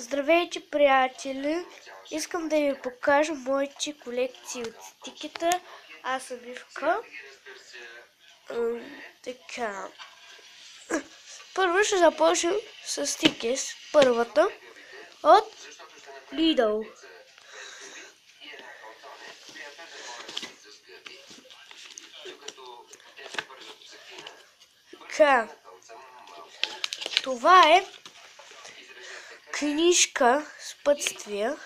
Здравейте, приятели! Искам да ви покажа моите колекции от стикета. Аз съм Ивка. Така. Първо ще започнем с стикес. Първата от Lidl. Така. Това е книжка с пътствия.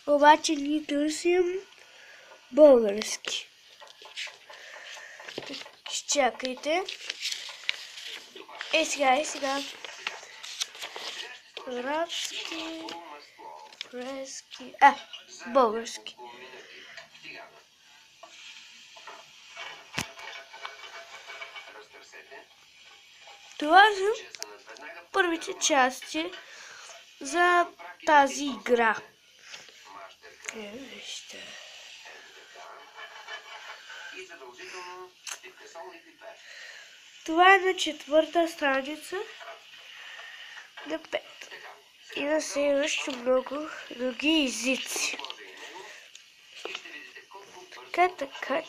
Обаче ние търсим български. Изчакайте. Сега. Арабски, фрески, български. Това са първите части за тази игра. Вижте. Това е на 4-та страница на 5. И на следващи много други езици. Така.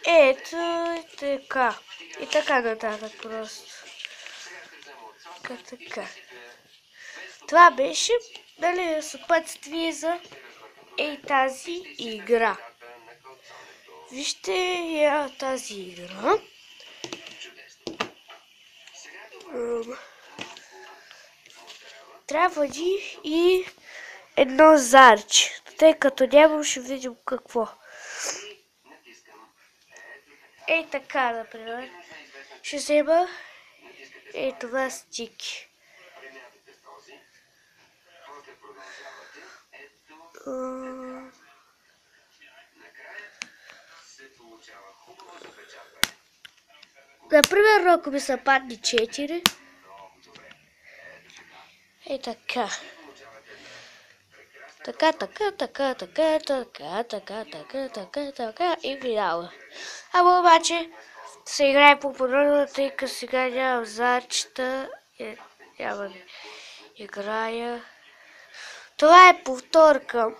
Ето така. И така нататък просто. Така. Това беше, съпътствие за тази игра. Вижте я тази игра. Трябва ни и едно зарче, тъй като нямам, ще видим какво. Така, например. Ще взема това стики. Например, ако ми са падни 4. Така. Така и финала. Ама обаче се играе по-подробно, тъй като сега нямам зарчета. Няма да играя. Това е повторка.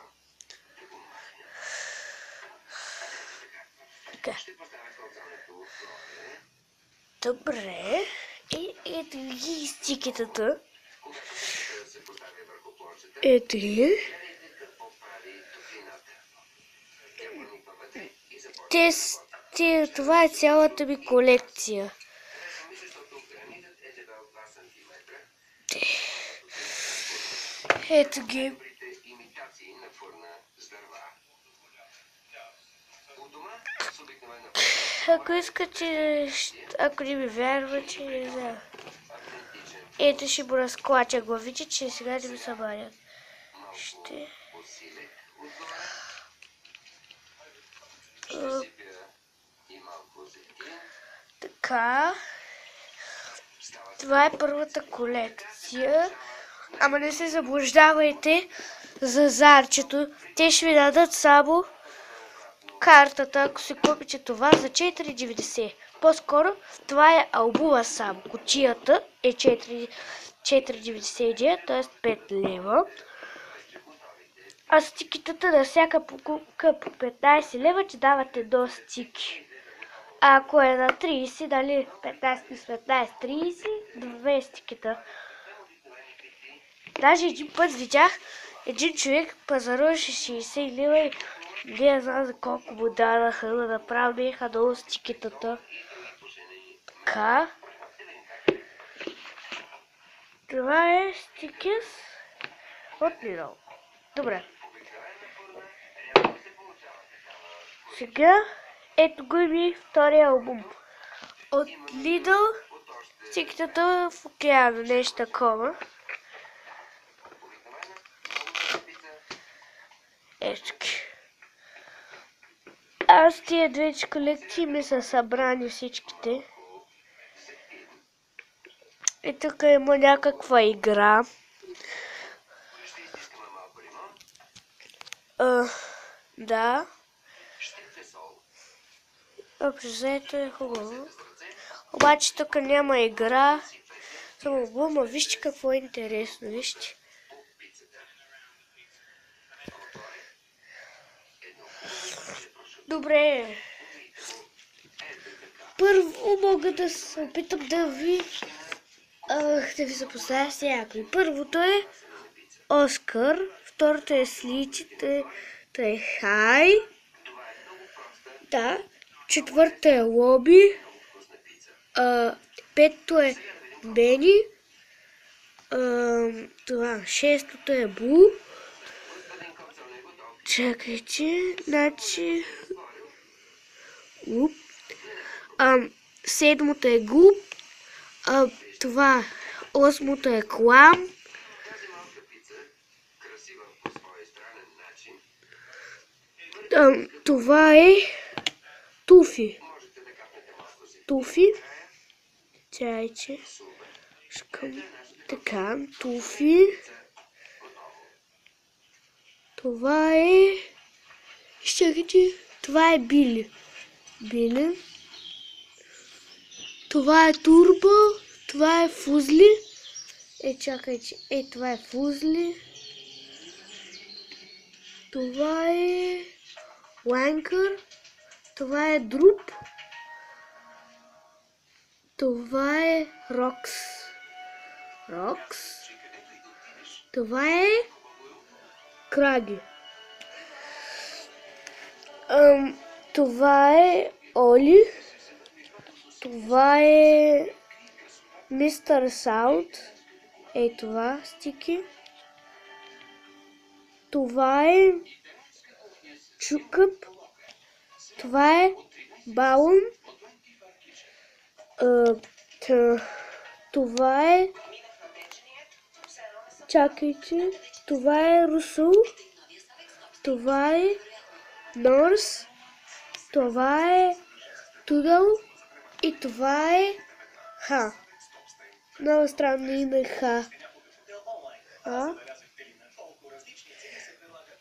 Така. Добре. И ето ги стикетата. Ето ги. Това е цялата ми колекция. Ето ги. Ако искате, ако не ми вярвате, не знам. Ето ще му разклача главите, че сега не ми се манят. Така. Това е първата колекция. Ама не се заблуждавайте за зарчето. Те ще ви дадат само картата, ако си купите това за 4,90. По-скоро това е албума сам. Кутията е 4,99, т.е. 5 лева. А стикетата на всяка покупка по 15 лева ти давате до стики. А ако е на 30, дали 15 с 15, 30, 2 стикета. Даже един път видях един човек пазаруваше 60 лева и не знам за колко му дадаха да направиха долу стикетата. Така. Това е стикес от Lidl. Добре. Сега ето го ми втория албум. От Lidl стикетата в океана, нещо такова. Аз тия двете колекции ми са събрани всичките. И тук има някаква игра. Да. Общо взето е хубаво. Обаче тук няма игра. Само бума, вижте какво е интересно, вижте. Добре. Първо мога да се опитам да ви запозная с някой. Първото е Оскар, второто е Сличи, то е Хай. Да. Четвърто е Лоби. Петото е Бени. Това, шестото е Бу. Чакайте, значи... Гуп. Седмото е Гуп. Това, осмото е Клам. Това е Туфи. Туфи. Чайче. Така, Туфи. Това е... Чакайте. Това е Били. Били. Това е Турбо. Това е Фузли. Чакайте. Това е Фузли. Това е Ланкър. Това е Друп. Това е Рокс. Това е Краги. Това е Оли. Това е Мистер Саунд. Това стики. Това е Чукъп. Това е Балун. Това е... Чакайте. Това е Русул. Това е Норс. Това е Тудъл. И това е Ха. Много странно име Ха.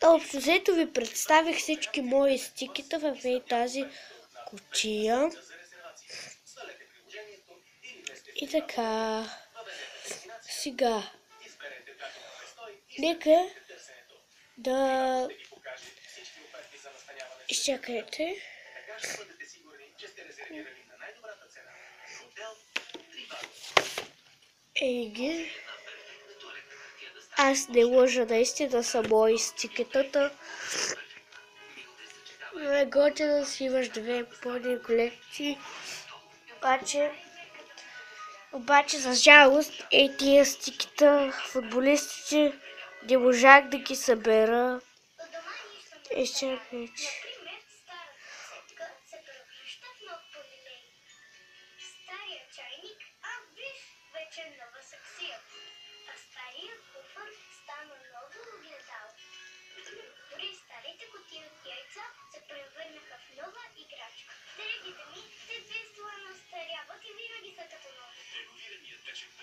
Общо взето ви представих всички мои стикета в тази кутия. И така. Сега. Нека да... Изчакайте. Еги. Аз не лъжа, наистина са мои стикетата. Не готя да си имаш две пълни колекции. Обаче за жалост тия стикета, футболистите, не можах да ги събера. Изчакайте.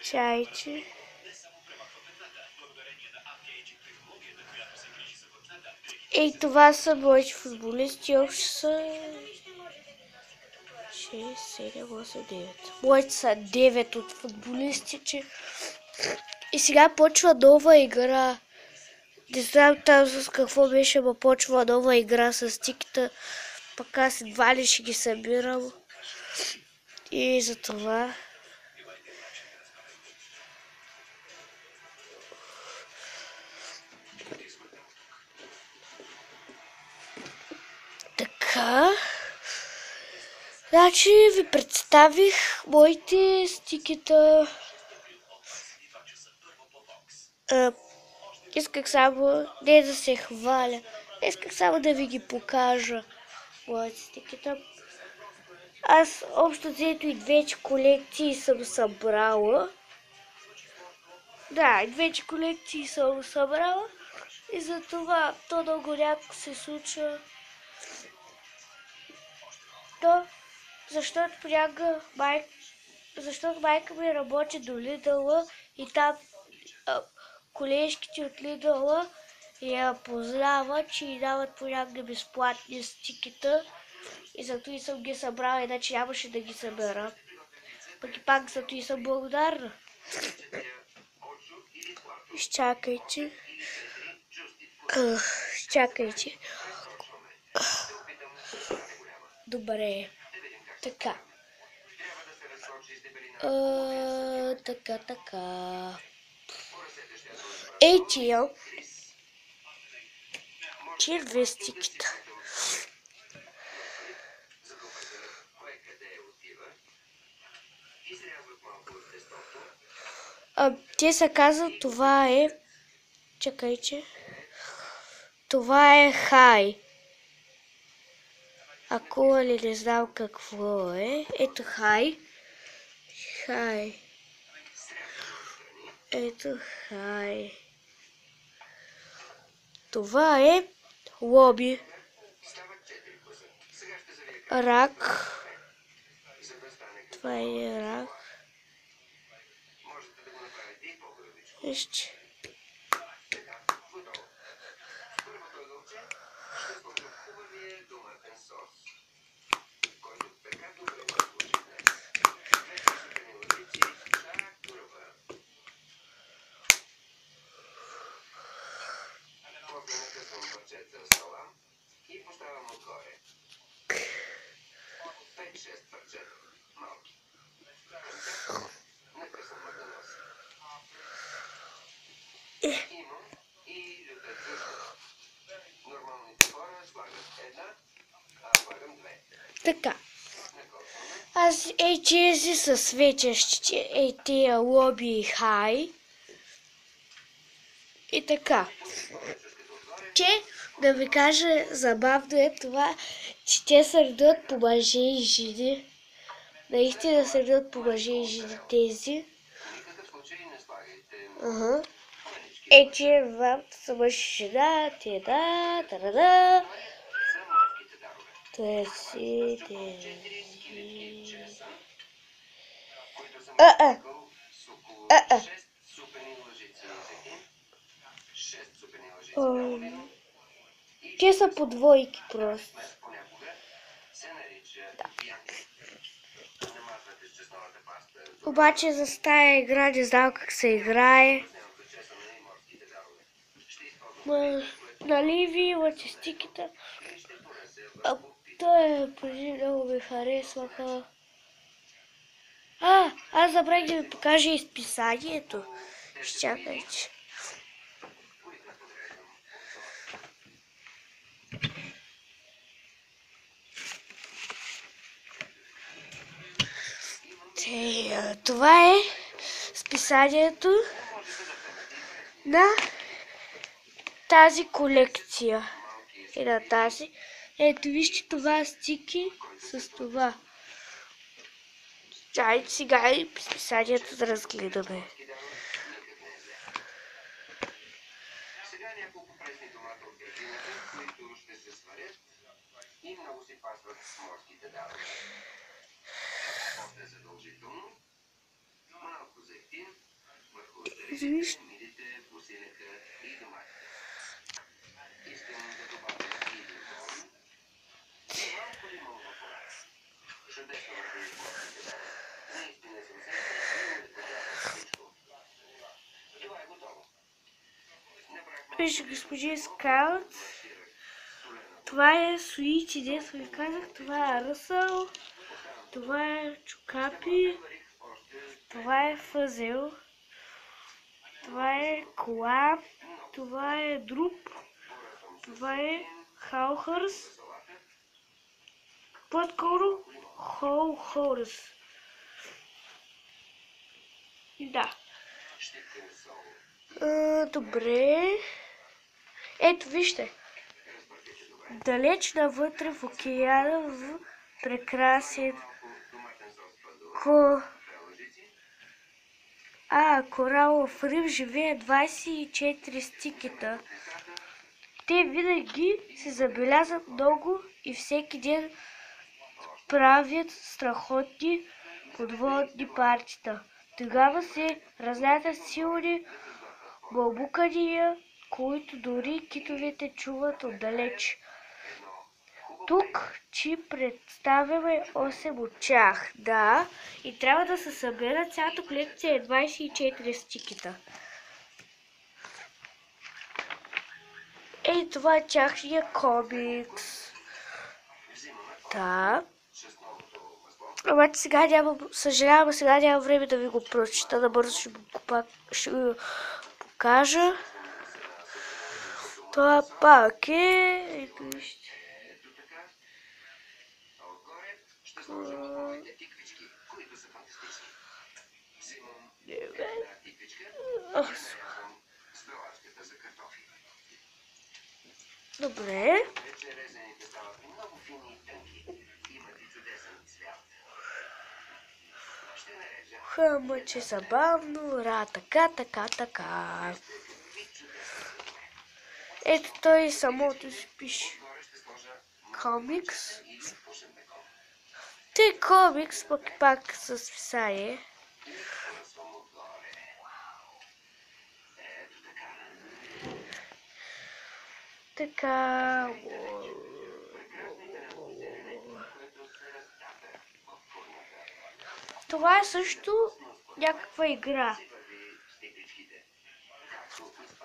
Чайче. Това са моите футболисти. Общо са 6, 7, 8, 9. Моите са 9 от футболистите. И сега почва нова игра. Не знам там с какво беше, но почва нова игра с стикета. Пък аз едва ли ще ги събирам. И за това... Така. Значи ви представих моите стикета. Исках само не да се хваля. Исках само да ви ги покажа моите стикета. Аз общо взето и двете колекции съм събрала. Да, и двете колекции съм събрала. И затова то много рядко се случва. Защото понякога майка ми работи до Лидъла и там колежките от Лидъла я познават, че й дават понякога безплатни стикета. И зато и съм ги събрала, иначе нямаше да ги събера. Пък и пак зато и съм благодарна. Изчакайте. Чакайте. Добре. Така. Така. Ей тия червестиките. Те се казват, това е... Чакайте. Това е хай. Ако ли не знам какво е. Ето хай. Хай. Ето хай. Това е лоби. Рак. Това е рак. Вижте. Така. Аз тези са светящите, тия лоби и хай. И така. Че, да ви кажа, забавно е това, че те се редат по мъже и жени. Наистина се редат по мъже и жени тези. Че вам са мъж и жена, тарада. Тези. Те са по двойки просто. Да. Обаче за тая игра не знам как се играе. Нали ви имате стиките? Той преди много ми харесваха. Аз забравих да ви покажа изписанието. Изчакайте. Това е списанието на тази колекция. И на тази. Ето вижте това стики с това. Чайте сега и списанието да разгледаме. Сега няколко пресни томата от градината, които ще се сварят и много си пасват с морските давания. После задължително малко зехтин върху отрезите, мидите, бузината и доматите. Искам да добавя и лимон, и малко лимон в ораз. Чудесно върху морските давания. Наистина съм се всичко. Това е готово. Пише господин Скаут. Това е суичи, дето ви казах. Това е ръсъл. Това е чукапи. Това е фазел. Това е кола. Това е друп. Това е хаухърс. По-скоро хоухърс. Да. Добре. Ето вижте. Далеч навътре в океана, в прекрасен коралов риф живее 24 стикета. Те винаги се забелязват много и всеки ден правят страхотни подводни партита. Тогава се разлятат силни бълбукания, които дори китовете чуват отдалеч. Тук ти представяме 8 от тях. Да, и трябва да се събера цялата колекция е 24 стикета. Ей, това е тяхния комикс. Да. Обаче сега няма, съжалявам, сега няма време да ви го прочита, набързо ще го покажа. Това пак е... Добре. Мъче забавно, така. Ето той самото си пише. Комикс. Той комикс пак с писание. Така. Това е също някаква игра.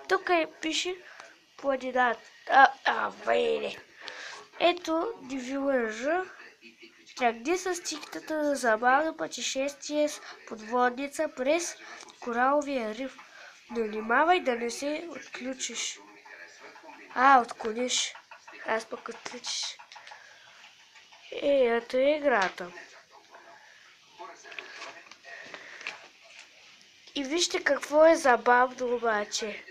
Тук пише планината. Ето, не ви лъжа. Тръгни с стиката за забавно пътешествие с подводница през кораловия риф. Но внимавай да не се отключиш. Отклониш. Аз пък отключиш. Ето е играта. И вижте какво е забавно обаче.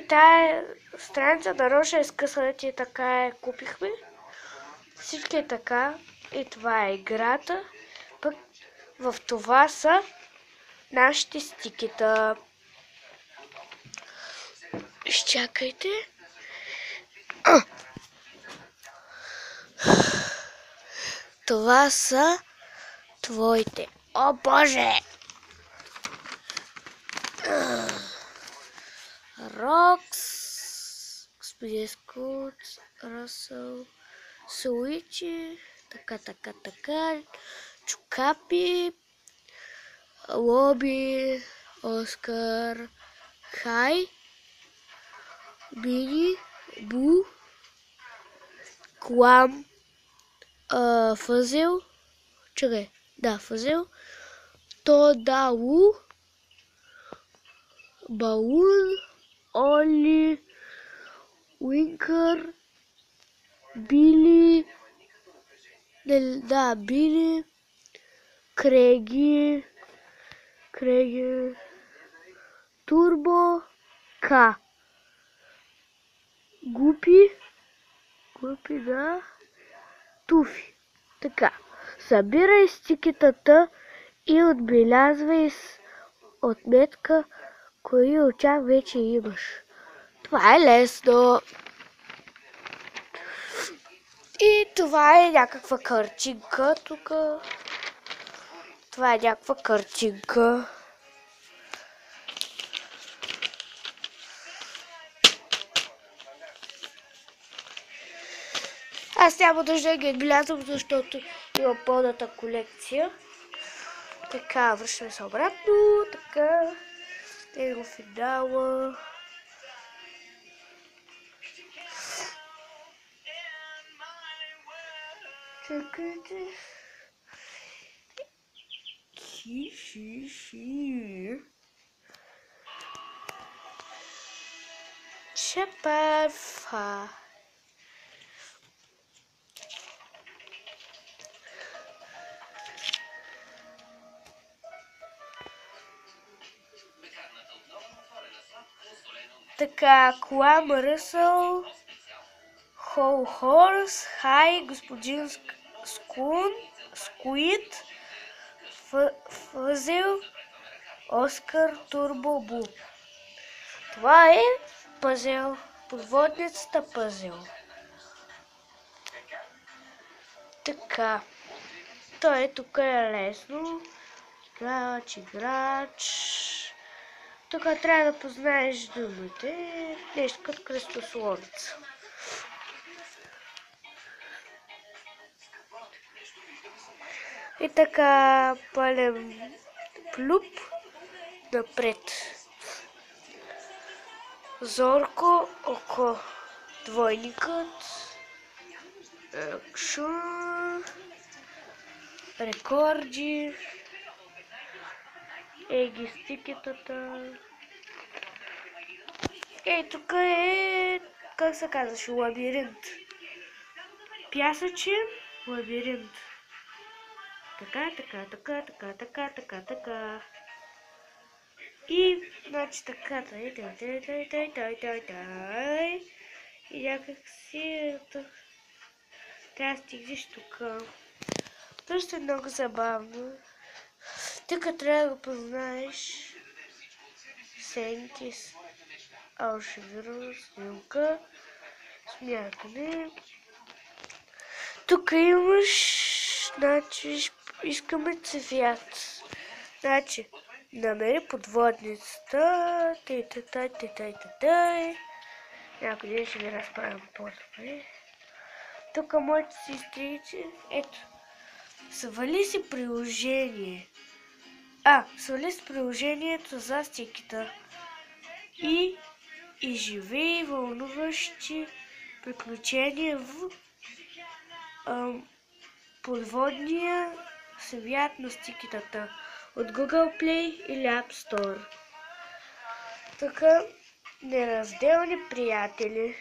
Тая страница нарочно е скъсана, ти така я купихме. Всички е така. Това е играта. Пък в това са нашите стикета. Изчакайте. Това са твоите. О, Боже! Рокс, господин Скут, Ръсъл, Суичи, така, Чукапи, Лоби, Оскар, Хай, Бини, Бу, Клам, Фъзел, Фъзел, Тодау, Баул, Оли, Уинкър, Били, Били, Креги, Турбо, К, Гупи, Туфи. Така, събирай стикетата и отбелязвай с отметка кои от тях вече имаш. Това е лесно. И това е някаква картинка тук. Това е някаква картинка. Аз няма нужда да ги отбелязвам, защото има пълната колекция. Така, връщаме се обратно. Така. Его финала. Чакайте. Чепарфа. Така, Клам, Ръсъл, Хол Хорс, Хай, господин Скуит, Фъзел, Оскар, Турбо, Бу. Това е пъзел, подводницата пъзел. Така, тук е лесно. Играч. Тук трябва да познаеш думите. Нещо като кръстословица. И така пълен плюп напред. Зорко, око, двойникът, акшн, рекорди, еги стикетата. Тук е, как се казваше, лабиринт. Пясъчен лабиринт. Така. И, значи така, и някак си, трябва да стигнеш тук. Просто е много забавно. Тук трябва да познаеш Сенкис, алшевирус, снимка, смятане. Тук имаш, значи, искаме цвят. Значи, намери подводницата, някой ден ще ви разправям по-добре. Тук моите сестричи, ето, свали си приложение. Свали си приложението за стикета и изживей вълнуващи приключения в подводния свят на стикетата от Google Play или App Store. Така, неразделни приятели.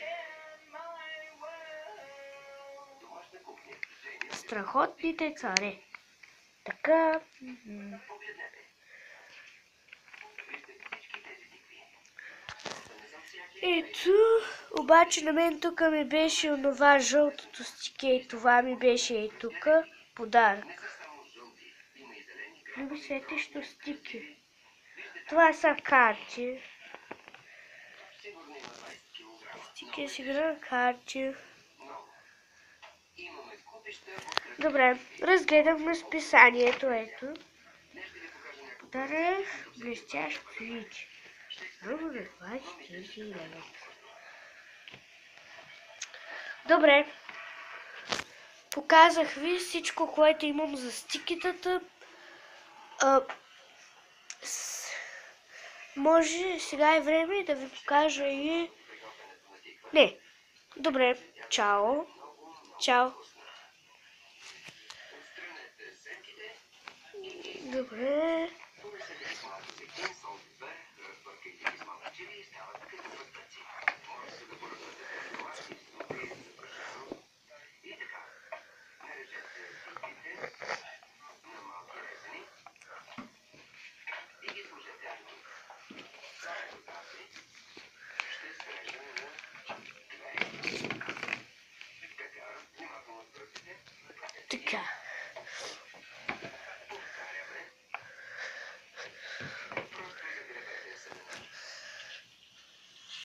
Страхотните царе. Така. Ето, обаче на мен тук ми беше онова жълтото стике и това ми беше и тук подарък. Люби светещо стики. Това са карти. Стики си игра карти. Добре, разгледахме списанието, ето. Подарък блестящ ключ. Друго за 49. Добре. Показах ви всичко, което имам за стикетата. Може сега е време да ви покажа и... Не. Добре. Чао. Чао. Добре.